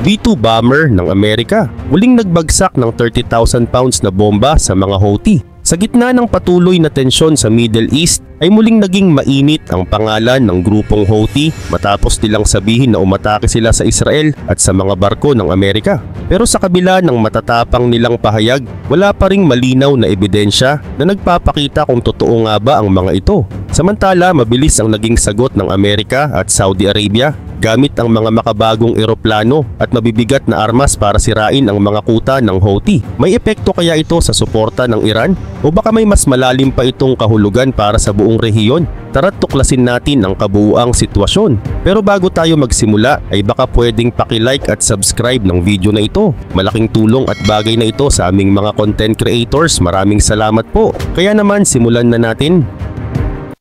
B-2 bomber ng Amerika. Muling nagbagsak ng 30,000 pounds na bomba sa mga Houthi. Sa gitna ng patuloy na tensyon sa Middle East ay muling naging mainit ang pangalan ng grupong Houthi matapos nilang sabihin na umatake sila sa Israel at sa mga barko ng Amerika. Pero sa kabila ng matatapang nilang pahayag, wala pa ring malinaw na ebidensya na nagpapakita kung totoo nga ba ang mga ito. Samantala, mabilis ang naging sagot ng Amerika at Saudi Arabia gamit ang mga makabagong eroplano at mabibigat na armas para sirain ang mga kuta ng Houthi. May epekto kaya ito sa suporta ng Iran? O baka may mas malalim pa itong kahulugan para sa buong rehiyon? Tara't tuklasin natin ang kabuuang sitwasyon. Pero bago tayo magsimula ay baka pwedeng paki-like at subscribe ng video na ito. Malaking tulong at bagay na ito sa aming mga content creators. Maraming salamat po. Kaya naman simulan na natin.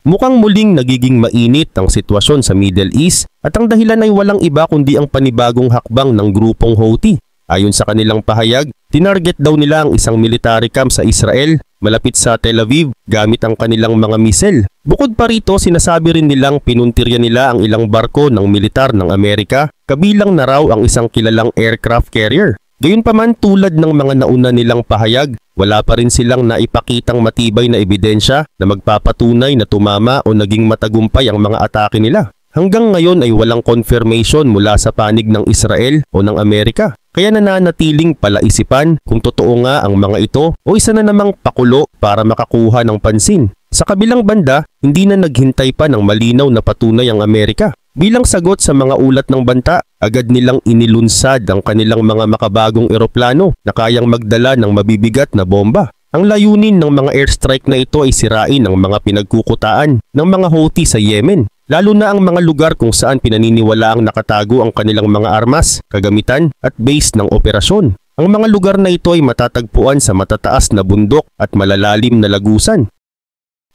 Mukhang muling nagiging mainit ang sitwasyon sa Middle East at ang dahilan ay walang iba kundi ang panibagong hakbang ng grupong Houthi. Ayon sa kanilang pahayag, tinarget daw nila ang isang military camp sa Israel malapit sa Tel Aviv gamit ang kanilang mga misel. Bukod pa rito, sinasabi rin nilang pinuntirya nila ang ilang barko ng militar ng Amerika, kabilang na raw ang isang kilalang aircraft carrier. Gayunpaman, tulad ng mga nauna nilang pahayag, wala pa rin silang naipakitang matibay na ebidensya na magpapatunay na tumama o naging matagumpay ang mga atake nila. Hanggang ngayon ay walang confirmation mula sa panig ng Israel o ng Amerika. Kaya nananatiling palaisipan kung totoo nga ang mga ito o isa na namang pakulo para makakuha ng pansin. Sa kabilang banda, hindi na naghintay pa ng malinaw na patunay ang Amerika. Bilang sagot sa mga ulat ng banta, agad nilang inilunsad ang kanilang mga makabagong eroplano na kayang magdala ng mabibigat na bomba. Ang layunin ng mga airstrike na ito ay sirain ang mga pinagkukutaan ng mga Houthi sa Yemen, lalo na ang mga lugar kung saan pinaniniwalaang nakatago ang kanilang mga armas, kagamitan at base ng operasyon. Ang mga lugar na ito ay matatagpuan sa matataas na bundok at malalalim na lagusan.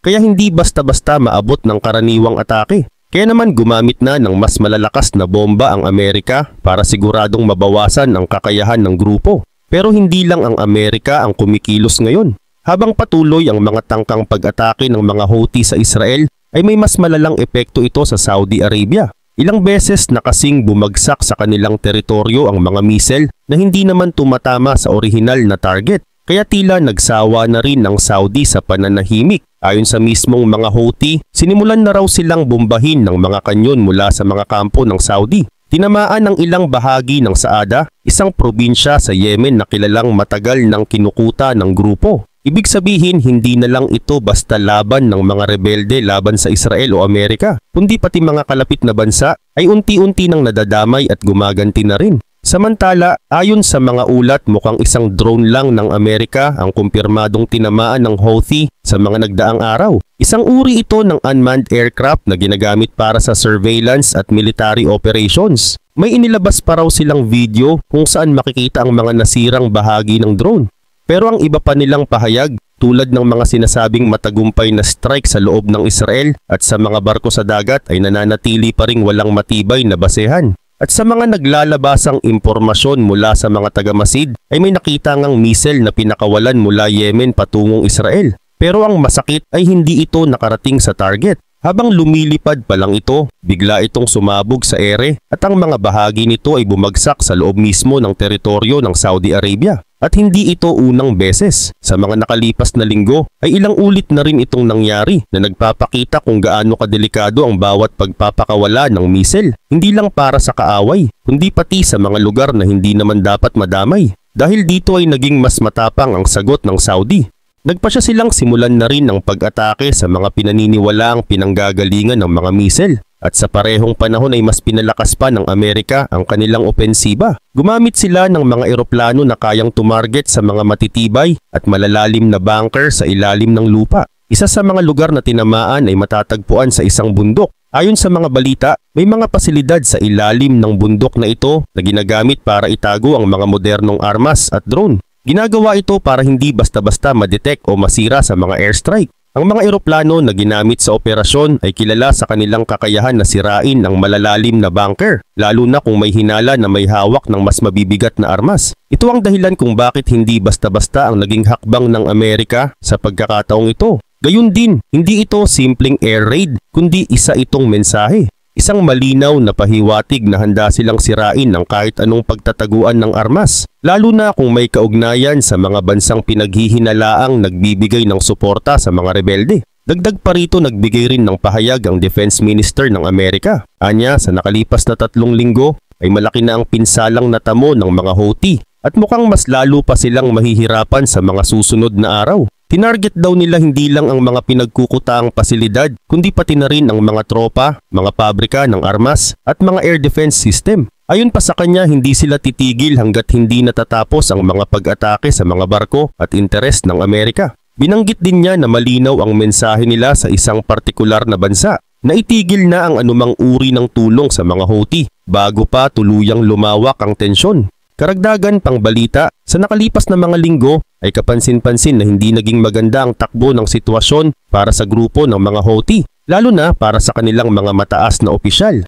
Kaya hindi basta-basta maabot ng karaniwang atake. Kaya naman gumamit na ng mas malalakas na bomba ang Amerika para siguradong mabawasan ang kakayahan ng grupo. Pero hindi lang ang Amerika ang kumikilos ngayon. Habang patuloy ang mga tangkang pag-atake ng mga Houthi sa Israel, ay may mas malalang epekto ito sa Saudi Arabia. Ilang beses na kasing bumagsak sa kanilang teritoryo ang mga misel na hindi naman tumatama sa orihinal na target. Kaya tila nagsawa na rin ang Saudi sa pananahimik. Ayon sa mismong mga Houthi, sinimulan na raw silang bombahin ng mga kanyon mula sa mga kampo ng Saudi. Tinamaan ang ilang bahagi ng Saada, isang probinsya sa Yemen na kilalang matagal ng kinukuta ng grupo. Ibig sabihin, hindi na lang ito basta laban ng mga rebelde laban sa Israel o Amerika, kundi pati mga kalapit na bansa ay unti-unti nang nadadamay at gumaganti na rin. Samantala, ayon sa mga ulat, mukhang isang drone lang ng Amerika ang kumpirmadong tinamaan ng Houthi sa mga nagdaang araw. Isang uri ito ng unmanned aircraft na ginagamit para sa surveillance at military operations. May inilabas pa raw silang video kung saan makikita ang mga nasirang bahagi ng drone. Pero ang iba pa nilang pahayag, tulad ng mga sinasabing matagumpay na strike sa loob ng Israel at sa mga barko sa dagat, ay nananatili pa ring walang matibay na basehan. At sa mga naglalabasang impormasyon mula sa mga taga-Masid ay may nakita ngang misel na pinakawalan mula Yemen patungong Israel. Pero ang masakit ay hindi ito nakarating sa target. Habang lumilipad pa lang ito, bigla itong sumabog sa ere at ang mga bahagi nito ay bumagsak sa loob mismo ng teritoryo ng Saudi Arabia. At hindi ito unang beses. Sa mga nakalipas na linggo ay ilang ulit na rin itong nangyari na nagpapakita kung gaano kadelikado ang bawat pagpapakawala ng misel. Hindi lang para sa kaaway, kundi pati sa mga lugar na hindi naman dapat madamay. Dahil dito ay naging mas matapang ang sagot ng Saudi. Nagpasya silang simulan na rin ang pag-atake sa mga pinaniniwalaang pinanggagalingan ng mga misel. At sa parehong panahon ay mas pinalakas pa ng Amerika ang kanilang opensiba. Gumamit sila ng mga eroplano na kayang tumarget sa mga matitibay at malalalim na bunker sa ilalim ng lupa. Isa sa mga lugar na tinamaan ay matatagpuan sa isang bundok. Ayon sa mga balita, may mga pasilidad sa ilalim ng bundok na ito na ginagamit para itago ang mga modernong armas at drone. Ginagawa ito para hindi basta-basta madetect o masira sa mga airstrike. Ang mga eroplano na ginamit sa operasyon ay kilala sa kanilang kakayahan na sirain ang malalalim na bunker, lalo na kung may hinala na may hawak ng mas mabibigat na armas. Ito ang dahilan kung bakit hindi basta-basta ang naging hakbang ng Amerika sa pagkakataong ito. Gayun din, hindi ito simpleng air raid, kundi isa itong mensahe. Isang malinaw na pahiwatig na handa silang sirain ang kahit anong pagtataguan ng armas, lalo na kung may kaugnayan sa mga bansang pinaghihinalaang nagbibigay ng suporta sa mga rebelde. Dagdag pa rito, nagbigay rin ng pahayag ang Defense Minister ng Amerika. Anya, sa nakalipas na 3 linggo ay malaki na ang pinsalang natamo ng mga Houthi at mukhang mas lalo pa silang mahihirapan sa mga susunod na araw. Tinarget daw nila hindi lang ang mga pinagkukutaang pasilidad, kundi pati na rin ang mga tropa, mga pabrika ng armas at mga air defense system. Ayon pa sa kanya, hindi sila titigil hanggat hindi natatapos ang mga pag-atake sa mga barko at interes ng Amerika. Binanggit din niya na malinaw ang mensahe nila sa isang partikular na bansa na itigil na ang anumang uri ng tulong sa mga Houthi bago pa tuluyang lumawak ang tensyon. Karagdagan pang balita, sa nakalipas na mga linggo ay kapansin-pansin na hindi naging maganda ang takbo ng sitwasyon para sa grupo ng mga Houthi, lalo na para sa kanilang mga mataas na opisyal.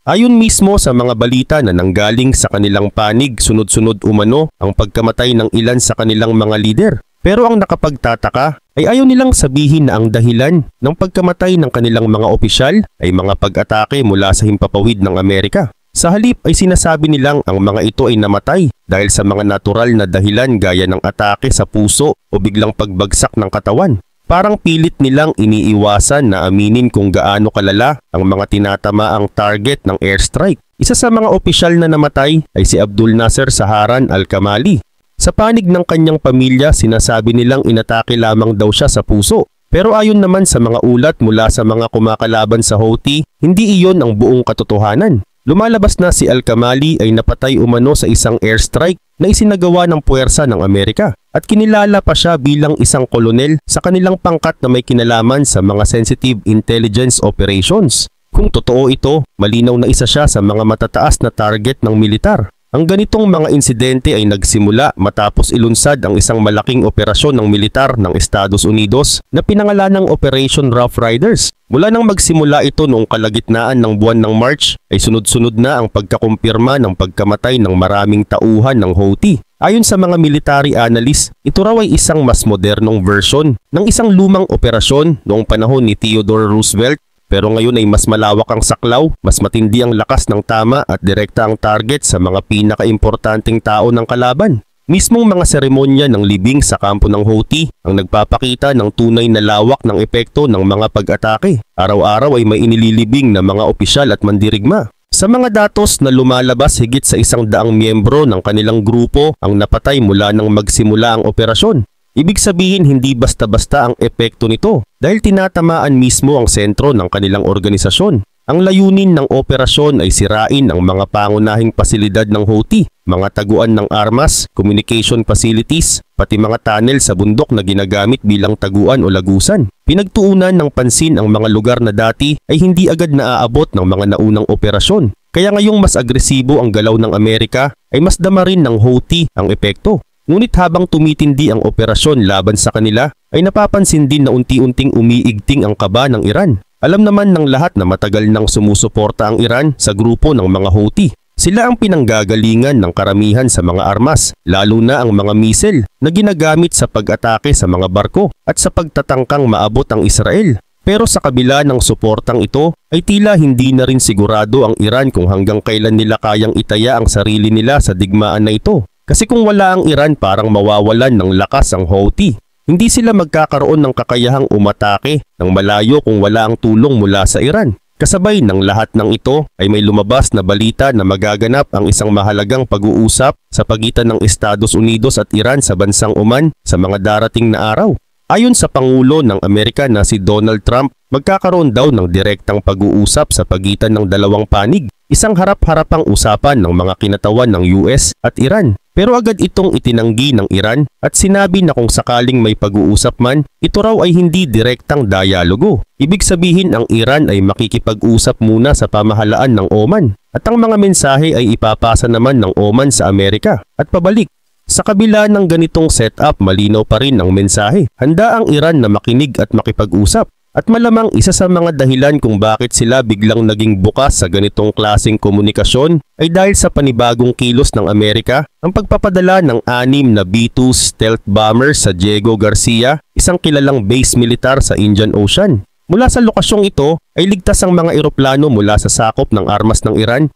Ayon mismo sa mga balita na nanggaling sa kanilang panig, sunod-sunod umano ang pagkamatay ng ilan sa kanilang mga lider. Pero ang nakapagtataka ay ayaw nilang sabihin na ang dahilan ng pagkamatay ng kanilang mga opisyal ay mga pag-atake mula sa himpapawid ng Amerika. Sa halip ay sinasabi nilang ang mga ito ay namatay dahil sa mga natural na dahilan gaya ng atake sa puso o biglang pagbagsak ng katawan. Parang pilit nilang iniiwasan na aminin kung gaano kalala ang mga tinatamaang target ng airstrike. Isa sa mga opisyal na namatay ay si Abdul Nasser Saharan Al-Kamali. Sa panig ng kanyang pamilya, sinasabi nilang inatake lamang daw siya sa puso. Pero ayon naman sa mga ulat mula sa mga kumakalaban sa Houthi, hindi iyon ang buong katotohanan. Lumalabas na si Al-Kamali ay napatay umano sa isang airstrike na isinagawa ng puwersa ng Amerika at kinilala pa siya bilang isang kolonel sa kanilang pangkat na may kinalaman sa mga sensitive intelligence operations. Kung totoo ito, malinaw na isa siya sa mga matataas na target ng militar. Ang ganitong mga insidente ay nagsimula matapos ilunsad ang isang malaking operasyon ng militar ng Estados Unidos na pinangalanang Operation Rough Riders. Mula nang magsimula ito noong kalagitnaan ng buwan ng March ay sunod-sunod na ang pagkakumpirma ng pagkamatay ng maraming tauhan ng Houthi. Ayon sa mga military analyst, ito raw ay isang mas modernong version ng isang lumang operasyon noong panahon ni Theodore Roosevelt. Pero ngayon ay mas malawak ang saklaw, mas matindi ang lakas ng tama at direkta ang target sa mga pinakaimportanteng tao ng kalaban. Mismong mga seremonya ng libing sa kampo ng Houthi ang nagpapakita ng tunay na lawak ng epekto ng mga pag-atake. Araw-araw ay may inililibing na mga opisyal at mandirigma. Sa mga datos na lumalabas, higit sa 100 miyembro ng kanilang grupo ang napatay mula nang magsimula ang operasyon. Ibig sabihin hindi basta-basta ang epekto nito dahil tinatamaan mismo ang sentro ng kanilang organisasyon. Ang layunin ng operasyon ay sirain ang mga pangunahing pasilidad ng Houthi, mga taguan ng armas, communication facilities, pati mga tunnel sa bundok na ginagamit bilang taguan o lagusan. Pinagtuunan ng pansin ang mga lugar na dati ay hindi agad naaabot ng mga naunang operasyon. Kaya ngayong mas agresibo ang galaw ng Amerika ay mas dama rin ng Houthi ang epekto. Ngunit habang tumitindi ang operasyon laban sa kanila, ay napapansin din na unti-unting umiigting ang kaba ng Iran. Alam naman ng lahat na matagal nang sumusuporta ang Iran sa grupo ng mga Houthi. Sila ang pinanggagalingan ng karamihan sa mga armas, lalo na ang mga misil na ginagamit sa pag-atake sa mga barko at sa pagtatangkang maabot ang Israel. Pero sa kabila ng suportang ito, ay tila hindi na rin sigurado ang Iran kung hanggang kailan nila kayang itaya ang sarili nila sa digmaan na ito. Kasi kung wala ang Iran, parang mawawalan ng lakas ang Houthi. Hindi sila magkakaroon ng kakayahang umatake ng malayo kung wala ang tulong mula sa Iran. Kasabay ng lahat ng ito ay may lumabas na balita na magaganap ang isang mahalagang pag-uusap sa pagitan ng Estados Unidos at Iran sa bansang Oman sa mga darating na araw. Ayon sa Pangulo ng Amerika na si Donald Trump, magkakaroon daw ng direktang pag-uusap sa pagitan ng dalawang panig. Isang harap-harapang usapan ng mga kinatawan ng US at Iran. Pero agad itong itinanggi ng Iran at sinabi na kung sakaling may pag-uusap man, ito raw ay hindi direktang dialogo. Ibig sabihin ang Iran ay makikipag-usap muna sa pamahalaan ng Oman at ang mga mensahe ay ipapasa naman ng Oman sa Amerika at pabalik. Sa kabila ng ganitong setup, malinaw pa rin ang mensahe. Handa ang Iran na makinig at makipag-usap. At malamang isa sa mga dahilan kung bakit sila biglang naging bukas sa ganitong klaseng komunikasyon ay dahil sa panibagong kilos ng Amerika, ang pagpapadala ng 6 na B-2 stealth bombers sa Diego Garcia, isang kilalang base militar sa Indian Ocean. Mula sa lokasyong ito ay ligtas ang mga eroplano mula sa sakop ng armas ng Iran.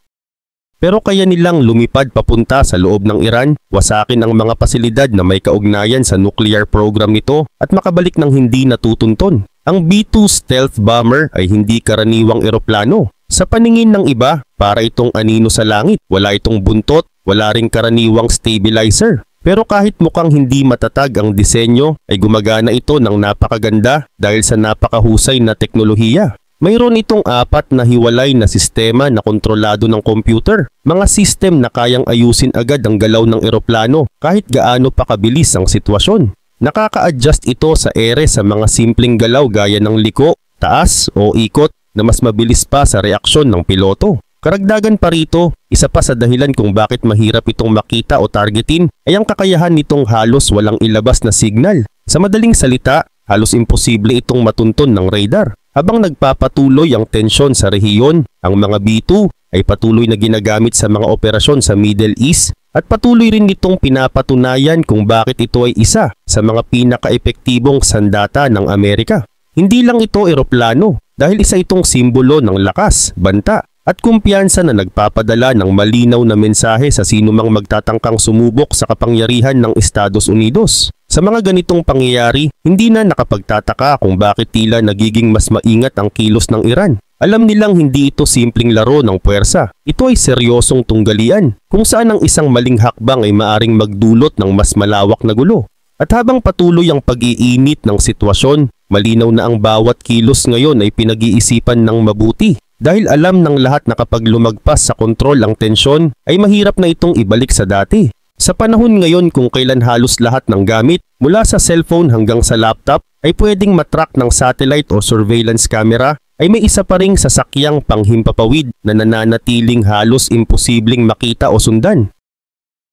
Pero kaya nilang lumipad papunta sa loob ng Iran, wasakin ang mga pasilidad na may kaugnayan sa nuclear program nito at makabalik ng hindi natutunton. Ang B-2 stealth bomber ay hindi karaniwang eroplano. Sa paningin ng iba, para itong anino sa langit. Wala itong buntot, wala ring karaniwang stabilizer. Pero kahit mukhang hindi matatag ang disenyo, ay gumagana ito ng napakaganda dahil sa napakahusay na teknolohiya. Mayroon itong 4 na hiwalay na sistema na kontrolado ng computer. Mga system na kayang ayusin agad ang galaw ng eroplano kahit gaano pa kabilis ang sitwasyon. Nakaka-adjust ito sa ere sa mga simpleng galaw gaya ng liko, taas o ikot na mas mabilis pa sa reaksyon ng piloto. Karagdagan pa rito, isa pa sa dahilan kung bakit mahirap itong makita o targetin ay ang kakayahan nitong halos walang ilabas na signal. Sa madaling salita, halos imposible itong matunton ng radar. Habang nagpapatuloy ang tensyon sa rehiyon, ang mga B-2 ay patuloy na ginagamit sa mga operasyon sa Middle East at patuloy rin nitong pinapatunayan kung bakit ito ay isa sa mga pinaka-epektibong sandata ng Amerika. Hindi lang ito eroplano dahil isa itong simbolo ng lakas, banta at kumpiyansa na nagpapadala ng malinaw na mensahe sa sinumang magtatangkang sumubok sa kapangyarihan ng Estados Unidos. Sa mga ganitong pangyayari, hindi na nakapagtataka kung bakit tila nagiging mas maingat ang kilos ng Iran. Alam nilang hindi ito simpleng laro ng puwersa. Ito ay seryosong tunggalian kung saan ang isang maling hakbang ay maaring magdulot ng mas malawak na gulo. At habang patuloy ang pag-iinit ng sitwasyon, malinaw na ang bawat kilos ngayon ay pinag-iisipan ng mabuti. Dahil alam ng lahat na kapag lumagpas sa kontrol ang tensyon, ay mahirap na itong ibalik sa dati. Sa panahon ngayon kung kailan halos lahat ng gamit, mula sa cellphone hanggang sa laptop, ay pwedeng matrack ng satellite o surveillance camera, ay may isa pa ring sasakyang panghimpapawid na nananatiling halos imposibleng makita o sundan.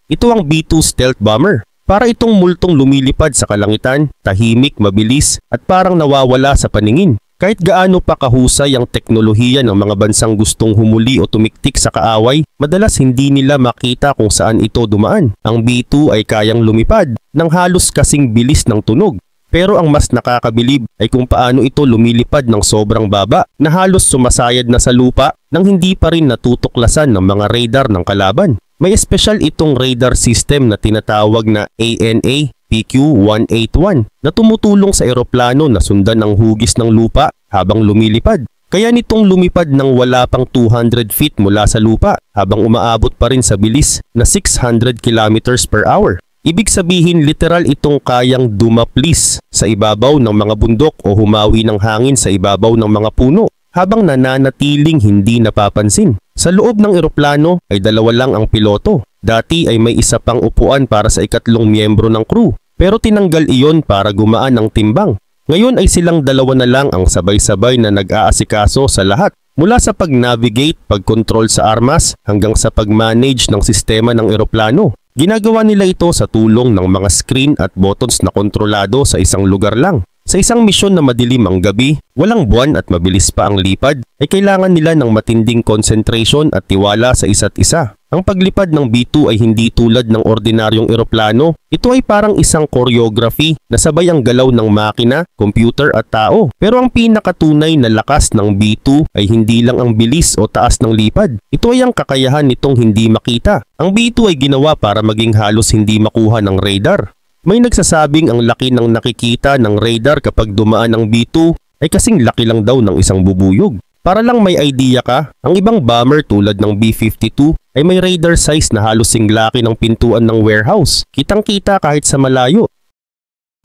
Ito ang B-2 stealth bomber. Para itong multong lumilipad sa kalangitan, tahimik, mabilis at parang nawawala sa paningin. Kahit gaano pa kahusay ang teknolohiya ng mga bansang gustong humuli o tumiktik sa kaaway, madalas hindi nila makita kung saan ito dumaan. Ang B-2 ay kayang lumipad ng halos kasing bilis ng tunog. Pero ang mas nakakabilib ay kung paano ito lumilipad ng sobrang baba na halos sumasayad na sa lupa nang hindi pa rin natutuklasan ng mga radar ng kalaban. May espesyal itong radar system na tinatawag na ANA PQ-181 na tumutulong sa eroplano na sundan ang hugis ng lupa habang lumilipad. Kaya nitong lumipad ng wala pang 200 feet mula sa lupa habang umaabot pa rin sa bilis na 600 kilometers per hour. Ibig sabihin literal itong kayang dumaplis sa ibabaw ng mga bundok o humawi ng hangin sa ibabaw ng mga puno habang nananatiling hindi napapansin. Sa loob ng eroplano ay 2 lang ang piloto. Dati ay may isa pang upuan para sa ikatlong miyembro ng crew. Pero tinanggal iyon para gumaan ang timbang. Ngayon ay silang 2 na lang ang sabay-sabay na nag-aasikaso sa lahat. Mula sa pag-navigate, pag-control sa armas, hanggang sa pag-manage ng sistema ng eroplano. Ginagawa nila ito sa tulong ng mga screen at buttons na kontrolado sa isang lugar lang. Sa isang misyon na madilim ang gabi, walang buwan at mabilis pa ang lipad, ay kailangan nila ng matinding concentration at tiwala sa isa't isa. Ang paglipad ng B-2 ay hindi tulad ng ordinaryong eroplano. Ito ay parang isang choreography na sabay ang galaw ng makina, computer at tao. Pero ang pinakatunay na lakas ng B-2 ay hindi lang ang bilis o taas ng lipad. Ito ay ang kakayahan nitong hindi makita. Ang B-2 ay ginawa para maging halos hindi makuha ng radar. May nagsasabing ang laki ng nakikita ng radar kapag dumaan ang B-2 ay kasing laki lang daw ng isang bubuyog. Para lang may idea ka, ang ibang bomber tulad ng B-52 ay may radar size na halos singlaki ng pintuan ng warehouse. Kitang-kita kahit sa malayo.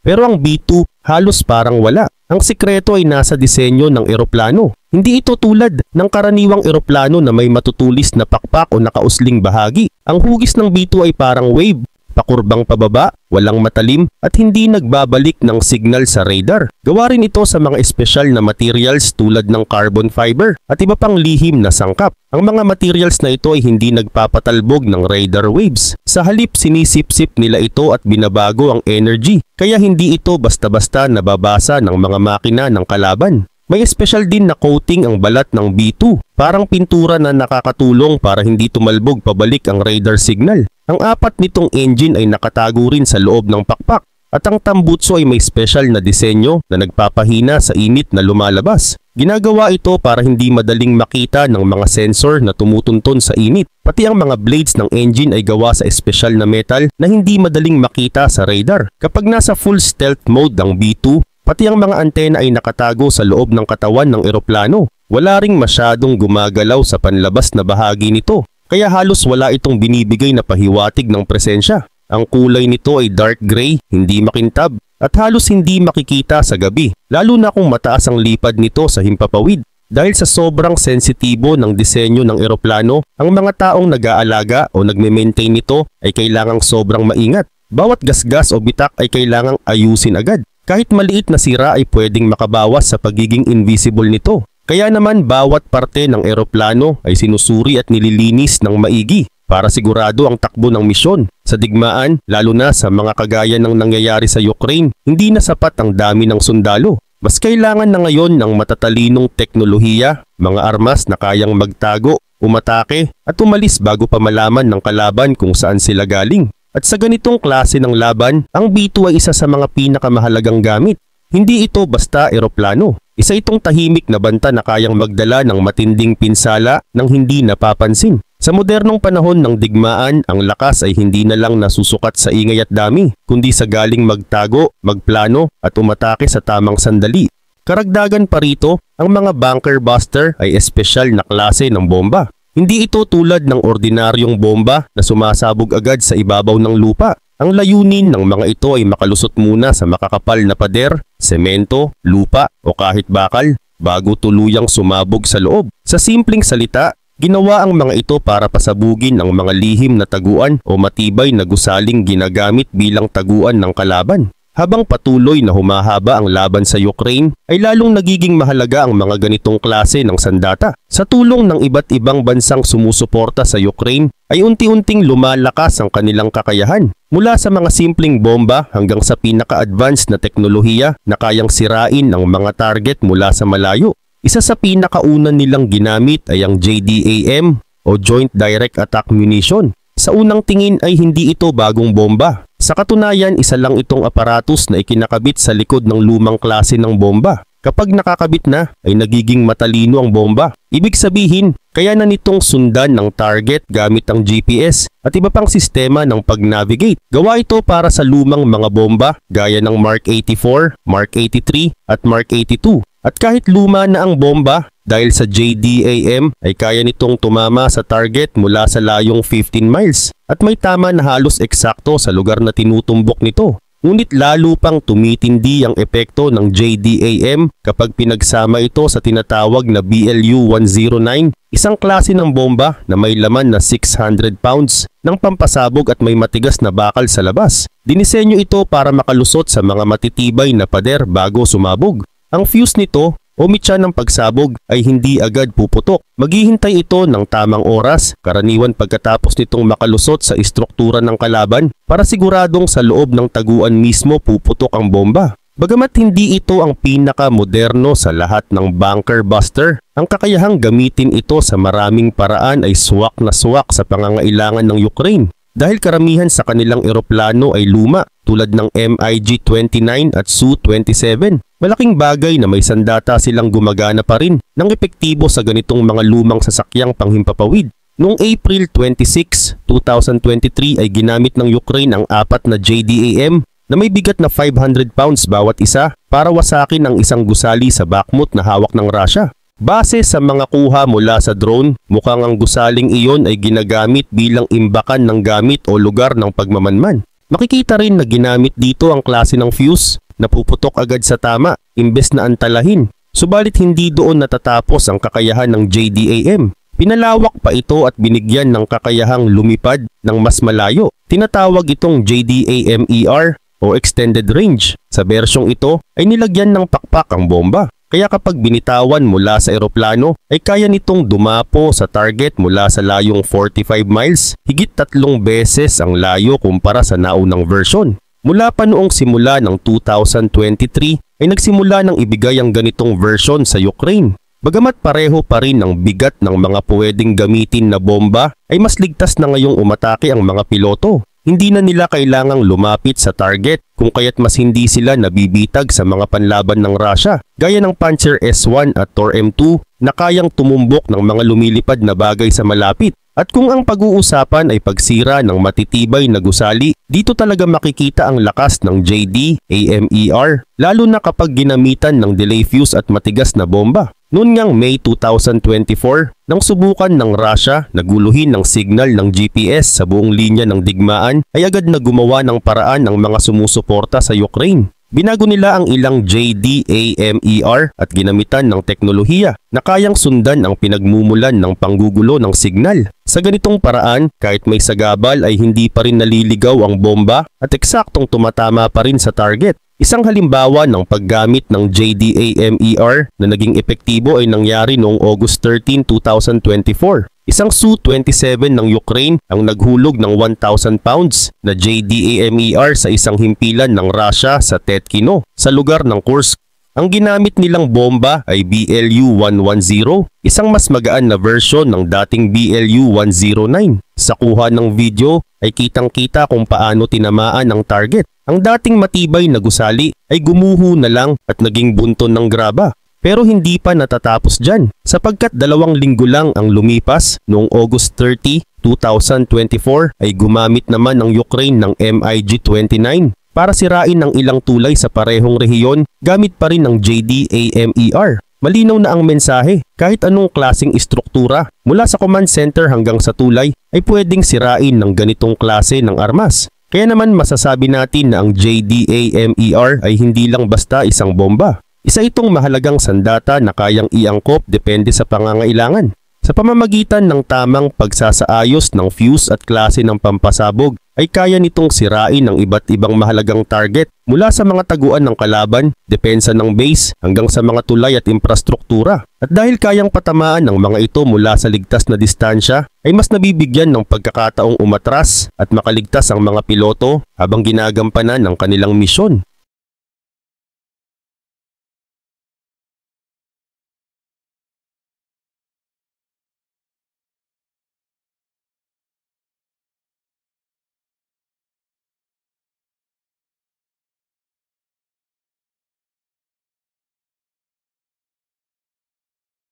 Pero ang B-2 halos parang wala. Ang sikreto ay nasa disenyo ng eroplano. Hindi ito tulad ng karaniwang eroplano na may matutulis na pakpak o nakausling bahagi. Ang hugis ng B-2 ay parang wave. Pakurbang pababa, walang matalim at hindi nagbabalik ng signal sa radar. Gawa rin ito sa mga espesyal na materials tulad ng carbon fiber at iba pang lihim na sangkap. Ang mga materials na ito ay hindi nagpapatalbog ng radar waves. Sa halip sinisip-sip nila ito at binabago ang energy. Kaya hindi ito basta-basta nababasa ng mga makina ng kalaban. May espesyal din na coating ang balat ng B-2, parang pintura na nakakatulong para hindi tumalbog pabalik ang radar signal. Ang 4 nitong engine ay nakatago rin sa loob ng pakpak. At ang tambutso ay may special na disenyo na nagpapahina sa init na lumalabas. Ginagawa ito para hindi madaling makita ng mga sensor na tumutunton sa init. Pati ang mga blades ng engine ay gawa sa espesyal na metal na hindi madaling makita sa radar. Kapag nasa full stealth mode ang B2, pati ang mga antena ay nakatago sa loob ng katawan ng eroplano. Wala ring masyadong gumagalaw sa panlabas na bahagi nito, kaya halos wala itong binibigay na pahiwatig ng presensya. Ang kulay nito ay dark gray, hindi makintab, at halos hindi makikita sa gabi, lalo na kung mataas ang lipad nito sa himpapawid. Dahil sa sobrang sensitibo ng disenyo ng eroplano, ang mga taong nag-aalaga o nagme-maintain nito ay kailangang sobrang maingat. Bawat gasgas o bitak ay kailangang ayusin agad. Kahit maliit na sira ay pwedeng makabawas sa pagiging invisible nito. Kaya naman bawat parte ng eroplano ay sinusuri at nililinis ng maigi para sigurado ang takbo ng misyon. Sa digmaan, lalo na sa mga kagaya ng nangyayari sa Ukraine, hindi na sapat ang dami ng sundalo. Mas kailangan na ngayon ng matatalinong teknolohiya, mga armas na kayang magtago, umatake at umalis bago pa malaman ng kalaban kung saan sila galing. At sa ganitong klase ng laban, ang B2 ay isa sa mga pinakamahalagang gamit. Hindi ito basta eroplano. Isa itong tahimik na banta na kayang magdala ng matinding pinsala nang hindi napapansin. Sa modernong panahon ng digmaan, ang lakas ay hindi na lang nasusukat sa ingay at dami, kundi sa galing magtago, magplano at umatake sa tamang sandali. Karagdagan pa rito, ang mga bunker buster ay espesyal na klase ng bomba. Hindi ito tulad ng ordinaryong bomba na sumasabog agad sa ibabaw ng lupa. Ang layunin ng mga ito ay makalusot muna sa makakapal na pader, semento, lupa o kahit bakal bago tuluyang sumabog sa loob. Sa simpleng salita, ginawa ang mga ito para pasabugin ang mga lihim na taguan o matibay na gusaling ginagamit bilang taguan ng kalaban. Habang patuloy na humahaba ang laban sa Ukraine, ay lalong nagiging mahalaga ang mga ganitong klase ng sandata. Sa tulong ng iba't ibang bansang sumusuporta sa Ukraine, ay unti-unting lumalakas ang kanilang kakayahan. Mula sa mga simpleng bomba hanggang sa pinaka-advanced na teknolohiya na kayang sirain ang mga target mula sa malayo. Isa sa pinakauna nilang ginamit ay ang JDAM o Joint Direct Attack Munition. Sa unang tingin ay hindi ito bagong bomba. Sa katunayan, isa lang itong aparatus na ikinakabit sa likod ng lumang klase ng bomba. Kapag nakakabit na, ay nagiging matalino ang bomba. Ibig sabihin, kaya na nitong sundan ng target gamit ang GPS at iba pang sistema ng pag-navigate. Gawa ito para sa lumang mga bomba gaya ng Mark 84, Mark 83 at Mark 82. At kahit luma na ang bomba, dahil sa JDAM ay kaya nitong tumama sa target mula sa layong 15 miles at may tama na halos eksakto sa lugar na tinutumbok nito. Ngunit lalo pang tumitindi ang epekto ng JDAM kapag pinagsama ito sa tinatawag na BLU-109, isang klase ng bomba na may laman na 600 pounds ng pampasabog at may matigas na bakal sa labas. Dinisenyo ito para makalusot sa mga matitibay na pader bago sumabog. Ang fuse nito o mitya ng pagsabog ay hindi agad puputok. Maghihintay ito ng tamang oras, karaniwan pagkatapos nitong makalusot sa istruktura ng kalaban para siguradong sa loob ng taguan mismo puputok ang bomba. Bagamat hindi ito ang pinaka-moderno sa lahat ng bunker buster, ang kakayahang gamitin ito sa maraming paraan ay swak na swak sa pangangailangan ng Ukraine. Dahil karamihan sa kanilang eroplano ay luma tulad ng MiG-29 at Su-27. Malaking bagay na may sandata silang gumagana pa rin ng epektibo sa ganitong mga lumang sasakyang panghimpapawid. Noong April 26, 2023 ay ginamit ng Ukraine ang 4 na JDAM na may bigat na 500 pounds bawat isa para wasakin ang isang gusali sa Bakhmut na hawak ng Russia. Base sa mga kuha mula sa drone, mukhang ang gusaling iyon ay ginagamit bilang imbakan ng gamit o lugar ng pagmamanman. Makikita rin na ginamit dito ang klase ng fuse na puputok agad sa tama imbes na antalahin. Subalit hindi doon natatapos ang kakayahan ng JDAM. Pinalawak pa ito at binigyan ng kakayahang lumipad ng mas malayo. Tinatawag itong JDAM-ER o Extended Range. Sa bersyong ito ay nilagyan ng pakpak ang bomba. Kaya kapag binitawan mula sa eroplano ay kaya nitong dumapo sa target mula sa layong 45 miles, higit 3 beses ang layo kumpara sa naunang version. Mula pa noong simula ng 2023 ay nagsimula ng ibigay ang ganitong version sa Ukraine. Bagamat pareho pa rin ang bigat ng mga pwedeng gamitin na bomba, ay mas ligtas na ngayong umatake ang mga piloto. hindi na nila kailangang lumapit sa target kung kaya't mas hindi sila nabibitag sa mga panlaban ng Russia gaya ng Panzer S-1 at Tor M2 na kayang tumumbok ng mga lumilipad na bagay sa malapit. At kung ang pag-uusapan ay pagsira ng matitibay na gusali, dito talaga makikita ang lakas ng JD-AMER, lalo na kapag ginamitan ng delay fuse at matigas na bomba. Noon ngang May 2024, nang subukan ng Russia na guluhin ng signal ng GPS sa buong linya ng digmaan, ay agad na gumawa ng paraan ng mga sumusuporta sa Ukraine. Binago nila ang ilang JD-AMER at ginamitan ng teknolohiya na kayang sundan ang pinagmumulan ng panggugulo ng signal. Sa ganitong paraan, kahit may sagabal ay hindi pa rin naliligaw ang bomba at eksaktong tumatama pa rin sa target. Isang halimbawa ng paggamit ng JD-AMER na naging epektibo ay nangyari noong August 13, 2024. Isang Su-27 ng Ukraine ang naghulog ng 1,000 pounds na JD-AMER sa isang himpilan ng Russia sa Tetkino, sa lugar ng Kursk. Ang ginamit nilang bomba ay BLU-110, isang mas magaan na version ng dating BLU-109. Sa kuha ng video ay kitang-kita kung paano tinamaan ang target. Ang dating matibay na gusali ay gumuho na lang at naging bunton ng graba. Pero hindi pa natatapos dyan, sapagkat 2 linggo lang ang lumipas noong August 30, 2024 ay gumamit naman ang Ukraine ng MiG-29 para sirain ang ilang tulay sa parehong rehiyon gamit pa rin ng JD-AMER. Malinaw na ang mensahe, kahit anong klaseng istruktura mula sa command center hanggang sa tulay ay pwedeng sirain ng ganitong klase ng armas. Kaya naman masasabi natin na ang JD-AMER ay hindi lang basta isang bomba. Isa itong mahalagang sandata na kayang iangkop depende sa pangangailangan. Sa pamamagitan ng tamang pagsasaayos ng fuse at klase ng pampasabog, ay kaya nitong sirain ang iba't ibang mahalagang target mula sa mga taguan ng kalaban, depensa ng base hanggang sa mga tulay at infrastruktura. At dahil kayang patamaan ng mga ito mula sa ligtas na distansya, ay mas nabibigyan ng pagkakataong umatras at makaligtas ang mga piloto habang ginagampanan ang kanilang misyon.